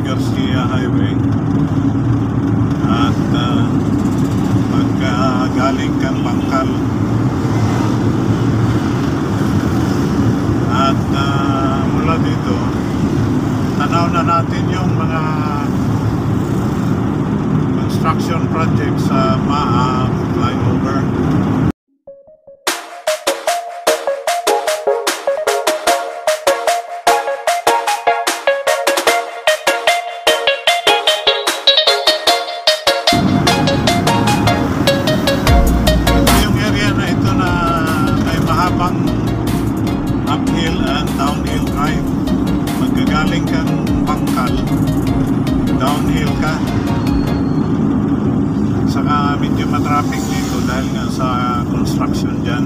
Garcia Highway. At pagka galing kang Bangkal at mula dito, tanaw na natin yung mga construction projects sa MAA flyover. Uphill and downhill drive. Magagaling kang Bangkal, downhill ka. Saka medyo matraffic dito dahil nga sa construction dyan.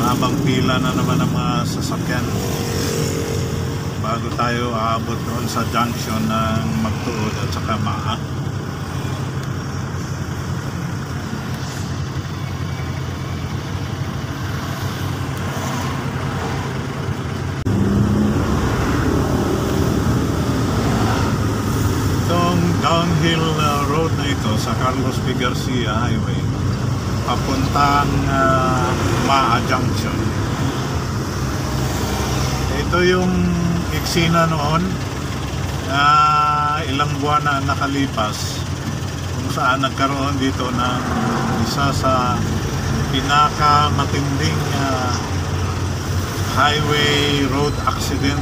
Mahabang pila na naman ang mga sasakyan bago tayo aabot doon sa junction ng Magtuod at saka MAA. Downhill road na ito sa Carlos P. Garcia Highway papuntang MAA Junction. Ito yung eksena noon, ilang buwan na nakalipas, kung saan nagkaroon dito ng isa sa pinakamatinding highway road accident.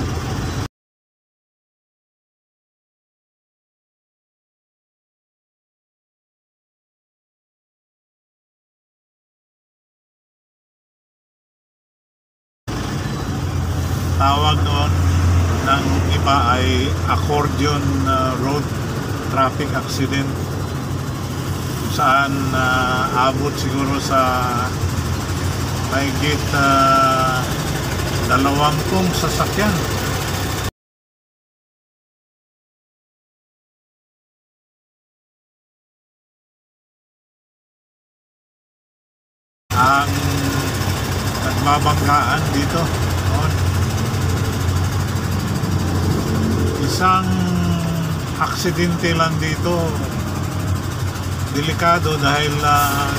Tawag noon ng iba ay accordion road traffic accident, kung saan abot siguro sa mahigit 20 sasakyan. Ang nagbabanggaan dito noon. Isang aksidente lang dito, delikado dahil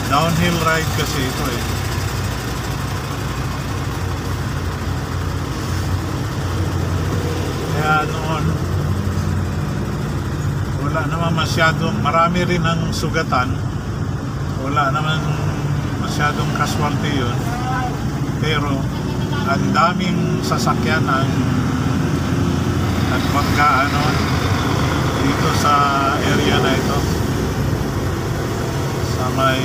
downhill ride kasi ito eh. Kaya noon wala naman masyadong, marami rin ang sugatan, wala naman masyadong casualty yun, pero ang daming sasakyan ang nagbanggaan dito sa area na ito sa may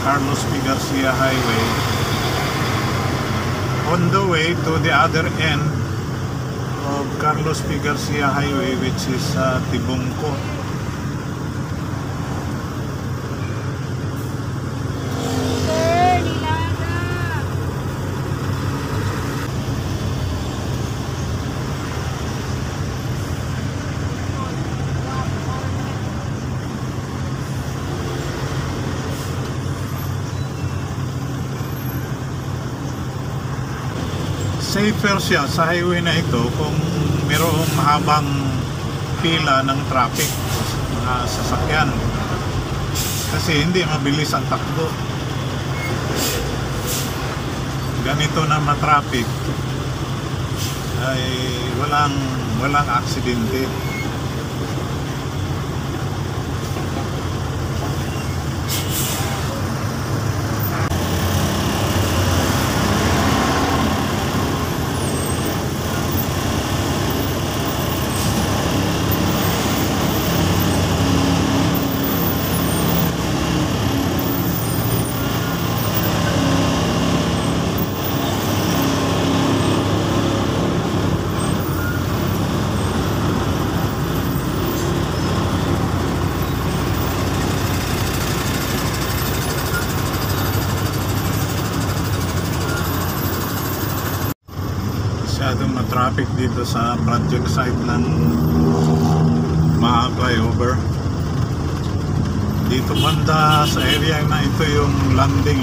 Carlos P. Garcia Highway, on the way to the other end of Carlos P. Garcia Highway, which is Tibungco. Safer siya sa highway na ito kung mayroong mahabang pila ng traffic mga sasakyan, kasi hindi mabilis ang takbo. Ganito na matraffic ay walang aksidente. masyadong na-traffic dito sa project site ng MAA flyover. Dito banda sa area na ito yung landing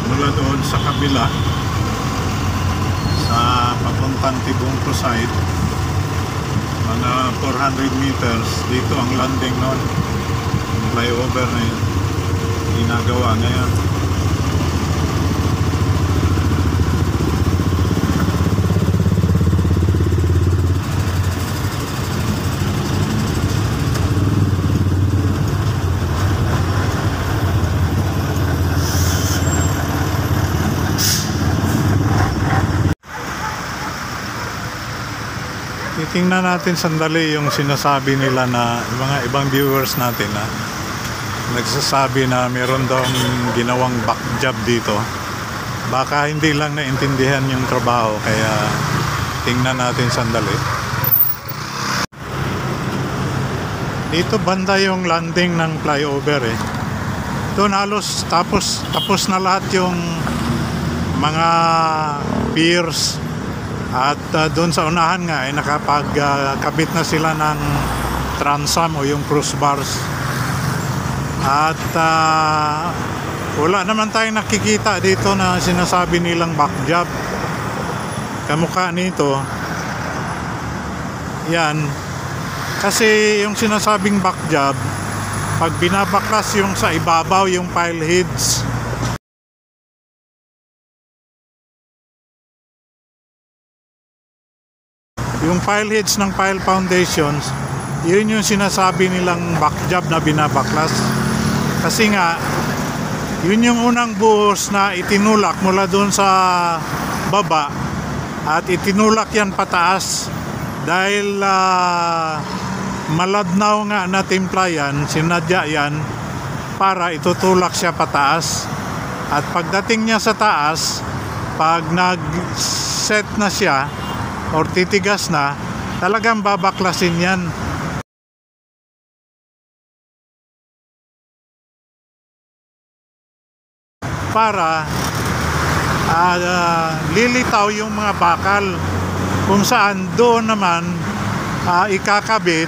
mula doon sa kabila sa papuntang Tibungco side, mga 400 meters. Dito ang landing nun, yung flyover na yun ginagawa ngayon. Titingnan natin sandali yung sinasabi nila na mga ibang viewers natin na nagsasabi na meron daw ginawang back job dito. Baka hindi lang naintindihan yung trabaho, kaya tingnan natin sandali. Dito banda yung landing ng flyover eh. Doon halos tapos na lahat yung mga piers. At doon sa unahan nga ay nakapagkabit na sila ng transom o yung crossbars. At wala naman tayong nakikita dito na sinasabi nilang back job. Kamukha nito, yan. Kasi yung sinasabing back job, pag binabaklas yung sa ibabaw yung pile heads, yung pile heads ng pile foundations, yun yung sinasabi nilang back job na binabaklas. Kasi nga, yun yung unang buhos na itinulak mula doon sa baba at itinulak yan pataas dahil maladnaw nga na timpla yan, sinadya yan para itutulak siya pataas. At pagdating niya sa taas, pag nag-set na siya or titigas na, talagang babaklasin yan. Para lilitaw yung mga bakal kung saan doon naman ikakabit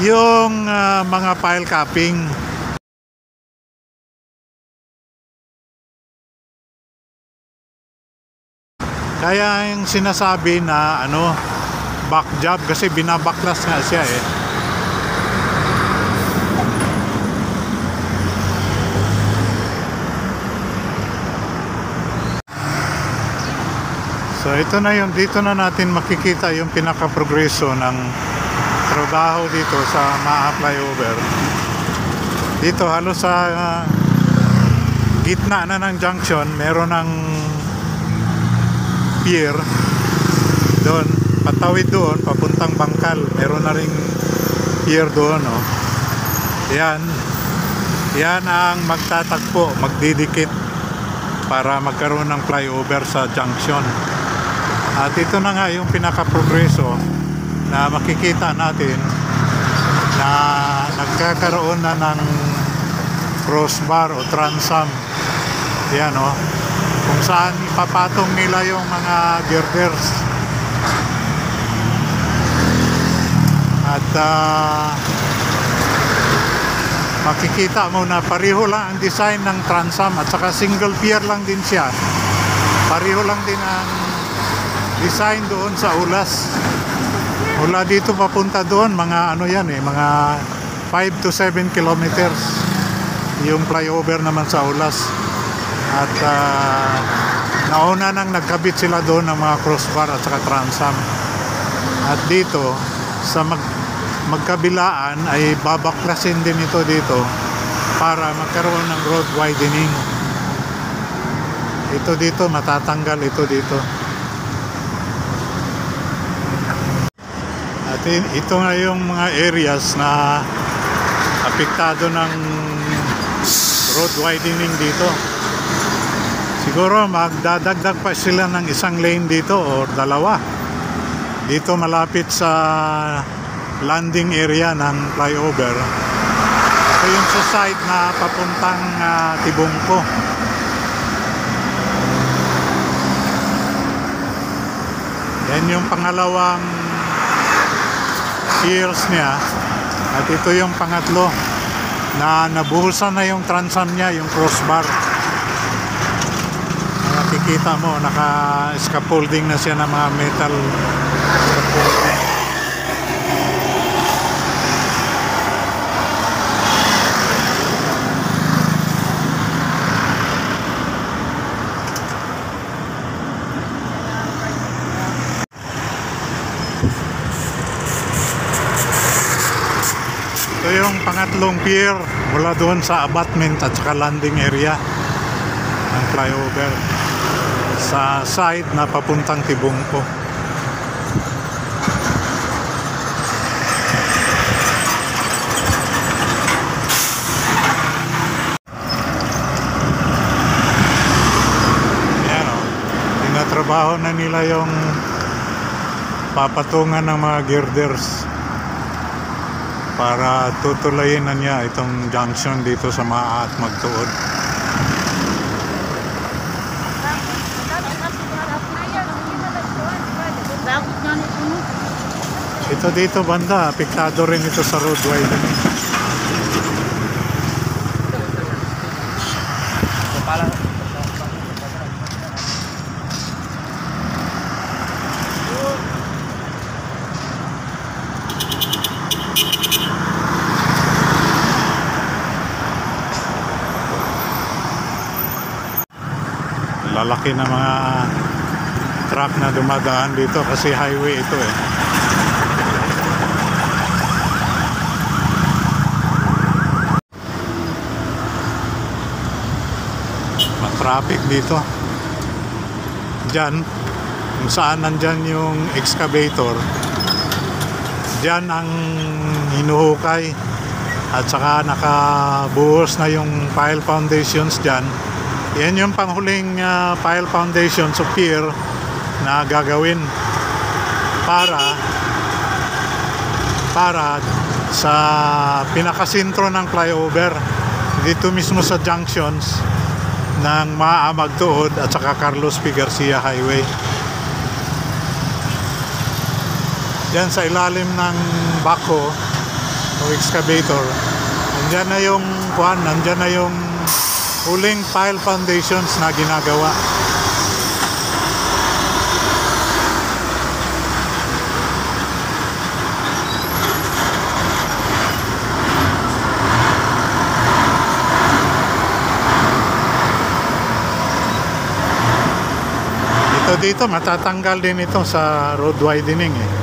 yung mga pile capping. Kaya yung sinasabi na back job kasi binabaklas nga siya eh. So ito na yun, dito na natin makikita yung pinaka-progreso ng trabaho dito sa MAA flyover. Dito halos sa gitna na ng junction, meron ng pier doon, patawid doon papuntang Bangkal, meron na ring pier doon yan ang magtatagpo, magdidikit para magkaroon ng flyover sa junction. At ito na nga yung pinaka-progreso na makikita natin na nagkakaroon na ng crossbar o transom. Yan kung saan ipapatong nila yung mga girders. At makikita mo na pareho lang ang design ng transom at saka single pier lang din siya. Pareho lang din ang design doon sa Ulas. Mula dito papunta doon, mga yan mga 5 to 7 kilometers yung flyover naman sa Ulas. At nauna nang nagkabit sila doon ng mga crossbar at saka transom. At dito sa magkabilaan ay babaklasin din ito dito para magkaroon ng road widening. Ito dito matatanggal, ito dito. At ito nga yung mga areas na apektado ng road widening dito. Siguro magdadagdag pa sila ng isang lane dito o dalawa. Dito malapit sa landing area ng flyover. Ito yung sa side na papuntang Tibungco. Yan yung pangalawang piers niya. At ito yung pangatlo na nabuhusan na yung transom niya, yung crossbar. makikita mo naka-scaffolding na siya ng mga metal scaffolding. Ito yung pangatlong pier mula doon sa abutment at saka landing area ng flyover sa side na papuntang Tibungko. Ayan o, tinatrabaho na nila yung papatungan ng mga girders para tutulayin na niya itong junction dito sa Maa at Magtuod. Ito dito banda, apektado rin ito sa road widening. Lalaki na mga truck na dumadaan dito kasi highway ito eh. Traffic dito. Diyan, kung saan nandyan yung excavator, diyan ang hinuhukay at saka nakabuhos na yung pile foundations diyan. Yan yung panghuling pile foundations of pier na gagawin para sa pinakasentro ng flyover dito mismo sa junctions ng Maa Magtuod at saka Carlos P. Garcia Highway. Diyan sa ilalim ng backhoe o excavator, nandyan na yung nandyan na yung huling pile foundations na ginagawa. Dito matatanggal din ito sa road widening eh.